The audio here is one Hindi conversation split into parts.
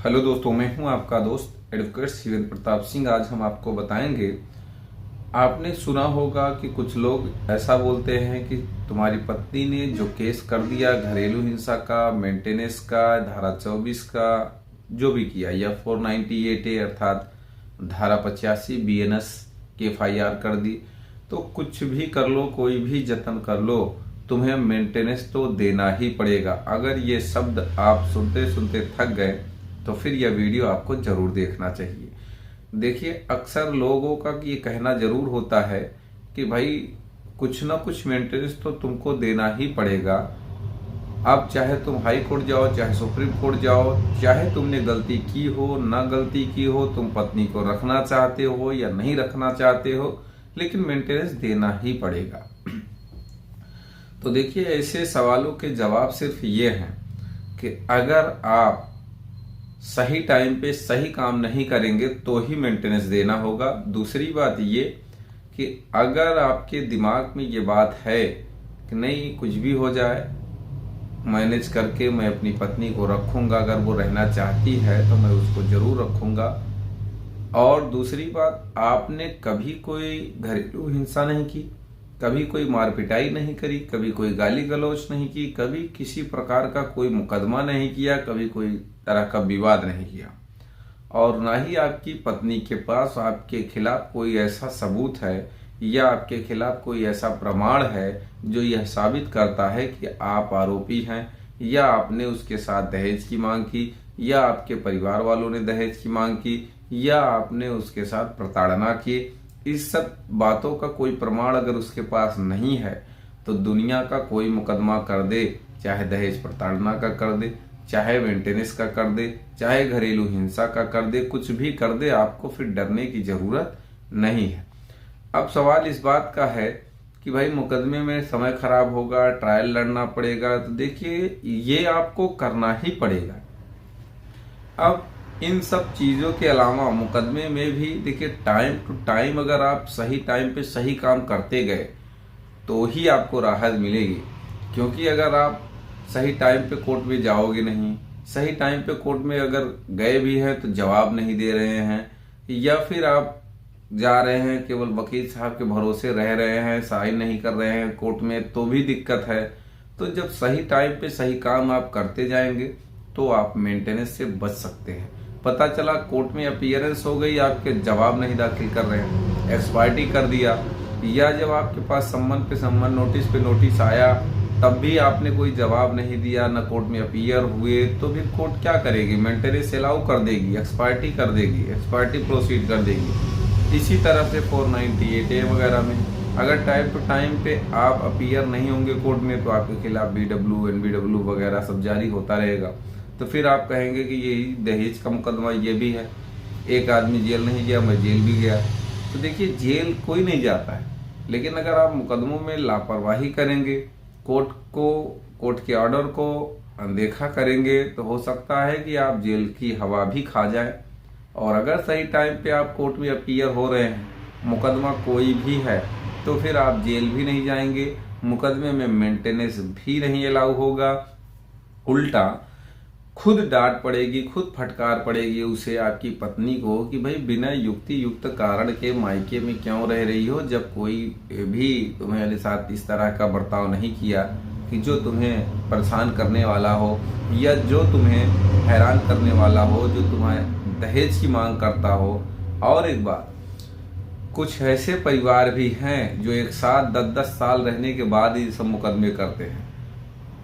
हेलो दोस्तों, मैं हूं आपका दोस्त एडवोकेट शिवेंद्र प्रताप सिंह। आज हम आपको बताएंगे, आपने सुना होगा कि कुछ लोग ऐसा बोलते हैं कि तुम्हारी पत्नी ने जो केस कर दिया घरेलू हिंसा का, मेंटेनेंस का, धारा 24 का, जो भी किया, या 498A अर्थात धारा 85 BNS की FIR कर दी, तो कुछ भी कर लो, कोई भी जतन कर लो, तुम्हें मेंटेनेंस तो देना ही पड़ेगा। अगर ये शब्द आप सुनते सुनते थक गए तो फिर यह वीडियो आपको जरूर देखना चाहिए। देखिए, अक्सर लोगों का ये कहना जरूर होता है कि भाई कुछ ना कुछ मेंटेनेंस तो तुमको देना ही पड़ेगा। अब चाहे तुम हाई कोर्ट जाओ, चाहे सुप्रीम कोर्ट जाओ, चाहे तुमने गलती की हो ना गलती की हो, तुम पत्नी को रखना चाहते हो या नहीं रखना चाहते हो, लेकिन मेंटेनेंस देना ही पड़ेगा। तो देखिए, ऐसे सवालों के जवाब सिर्फ ये हैं कि अगर आप सही टाइम पे सही काम नहीं करेंगे तो ही मेंटेनेंस देना होगा। दूसरी बात ये कि अगर आपके दिमाग में ये बात है कि नहीं, कुछ भी हो जाए मैनेज करके मैं अपनी पत्नी को रखूंगा, अगर वो रहना चाहती है तो मैं उसको जरूर रखूंगा। और दूसरी बात, आपने कभी कोई घरेलू हिंसा नहीं की, कभी कोई मार पिटाई नहीं करी, कभी कोई गाली गलौज नहीं की, कभी किसी प्रकार का कोई मुकदमा नहीं किया, कभी कोई तरह का विवाद नहीं किया, और ना ही आपकी पत्नी के पास आपके खिलाफ कोई ऐसा सबूत है या आपके खिलाफ कोई ऐसा प्रमाण है जो यह साबित करता है कि आप आरोपी हैं, या आपने उसके साथ दहेज की मांग की, या आपके परिवार वालों ने दहेज की मांग की, या आपने उसके साथ प्रताड़ना की। इस सब बातों का कोई प्रमाण अगर उसके पास नहीं है तो दुनिया का कोई मुकदमा कर दे, चाहे दहेज प्रताड़ना का कर दे, चाहे मेंटेनेंस का कर दे, चाहे घरेलू हिंसा का कर दे, कुछ भी कर दे, आपको फिर डरने की जरूरत नहीं है। अब सवाल इस बात का है कि भाई मुकदमे में समय खराब होगा, ट्रायल लड़ना पड़ेगा, तो देखिए ये आपको करना ही पड़ेगा। अब इन सब चीजों के अलावा मुकदमे में भी देखिए, टाइम टू टाइम अगर आप सही टाइम पे सही काम करते गए तो ही आपको राहत मिलेगी। क्योंकि अगर आप सही टाइम पे कोर्ट में जाओगे नहीं, सही टाइम पे कोर्ट में अगर गए भी हैं तो जवाब नहीं दे रहे हैं, या फिर आप जा रहे हैं केवल वकील साहब के भरोसे रह रहे हैं, साइन नहीं कर रहे हैं कोर्ट में, तो भी दिक्कत है। तो जब सही टाइम पे सही काम आप करते जाएंगे तो आप मेंटेनेंस से बच सकते हैं। पता चला कोर्ट में अपीयरेंस हो गई, आपके जवाब नहीं दाखिल कर रहे हैं, एक्सपायर्टी कर दिया, या जब आपके पास सम्मन पे सम्मन, नोटिस पे नोटिस आया, तब भी आपने कोई जवाब नहीं दिया, न कोर्ट में अपीयर हुए, तो फिर कोर्ट क्या करेगी? मेंटेनेंस अलाउ कर देगी, एक्सपायर्टी कर देगी, एक्सपायर्टी प्रोसीड कर देगी। इसी तरह से 498A वगैरह में अगर टाइम टू टाइम पे आप अपीयर नहीं होंगे कोर्ट में तो आपके खिलाफ BW NBW वगैरह सब जारी होता रहेगा। तो फिर आप कहेंगे कि यही दहेज का मुकदमा ये भी है, एक आदमी जेल नहीं गया, मैं जेल भी गया। तो देखिए, जेल कोई नहीं जाता है, लेकिन अगर आप मुकदमों में लापरवाही करेंगे, कोर्ट के ऑर्डर को अनदेखा करेंगे, तो हो सकता है कि आप जेल की हवा भी खा जाए। और अगर सही टाइम पे आप कोर्ट में अपीयर हो रहे हैं, मुकदमा कोई भी है, तो फिर आप जेल भी नहीं जाएंगे, मुकदमे में मेंटेनेंस भी नहीं अलाउ होगा, उल्टा खुद डांट पड़ेगी, खुद फटकार पड़ेगी उसे, आपकी पत्नी को, कि भाई बिना युक्ति युक्त कारण के मायके में क्यों रह रही हो, जब कोई भी तुम्हारे साथ इस तरह का बर्ताव नहीं किया कि जो तुम्हें परेशान करने वाला हो, या जो तुम्हें हैरान करने वाला हो, जो तुम्हें दहेज की मांग करता हो। और एक बात, कुछ ऐसे परिवार भी हैं जो एक साथ 10-10 साल रहने के बाद ही सब मुकदमे करते हैं।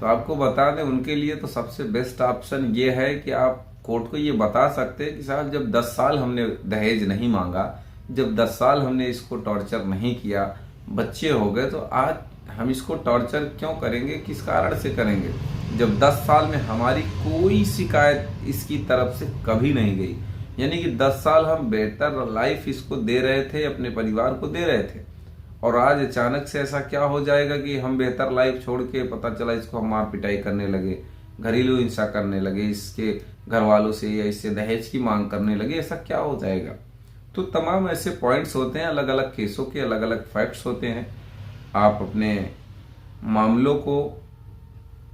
तो आपको बता दें, उनके लिए तो सबसे बेस्ट ऑप्शन ये है कि आप कोर्ट को ये बता सकते हैं कि साहब, जब 10 साल हमने दहेज नहीं मांगा, जब 10 साल हमने इसको टॉर्चर नहीं किया, बच्चे हो गए, तो आज हम इसको टॉर्चर क्यों करेंगे, किस कारण से करेंगे, जब 10 साल में हमारी कोई शिकायत इसकी तरफ से कभी नहीं गई। यानी कि 10 साल हम बेहतर लाइफ इसको दे रहे थे, अपने परिवार को दे रहे थे, और आज अचानक से ऐसा क्या हो जाएगा कि हम बेहतर लाइफ छोड़ के पता चला इसको हम मार पिटाई करने लगे, घरेलू हिंसा करने लगे, इसके घर वालों से या इससे दहेज की मांग करने लगे, ऐसा क्या हो जाएगा? तो तमाम ऐसे पॉइंट्स होते हैं, अलग अलग केसों के अलग अलग फैक्ट्स होते हैं। आप अपने मामलों को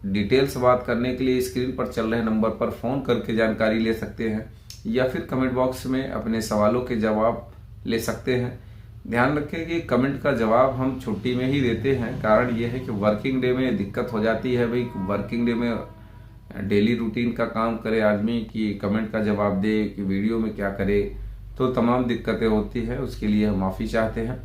डिटेल से बात करने के लिए स्क्रीन पर चल रहे नंबर पर फ़ोन करके जानकारी ले सकते हैं या फिर कमेंट बॉक्स में अपने सवालों के जवाब ले सकते हैं। ध्यान रखें कि कमेंट का जवाब हम छुट्टी में ही देते हैं। कारण यह है कि वर्किंग डे में दिक्कत हो जाती है भाई, वर्किंग डे में डेली रूटीन का काम करे आदमी कि कमेंट का जवाब दे कि वीडियो में क्या करे, तो तमाम दिक्कतें होती है। उसके लिए हम माफ़ी चाहते हैं।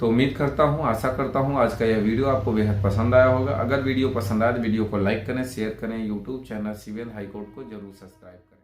तो उम्मीद करता हूँ, आशा करता हूँ आज का यह वीडियो आपको बेहद पसंद आया होगा। अगर वीडियो पसंद आए तो वीडियो को लाइक करें, शेयर करें। यूट्यूब चैनल सिविल हाईकोर्ट को जरूर सब्सक्राइब करें।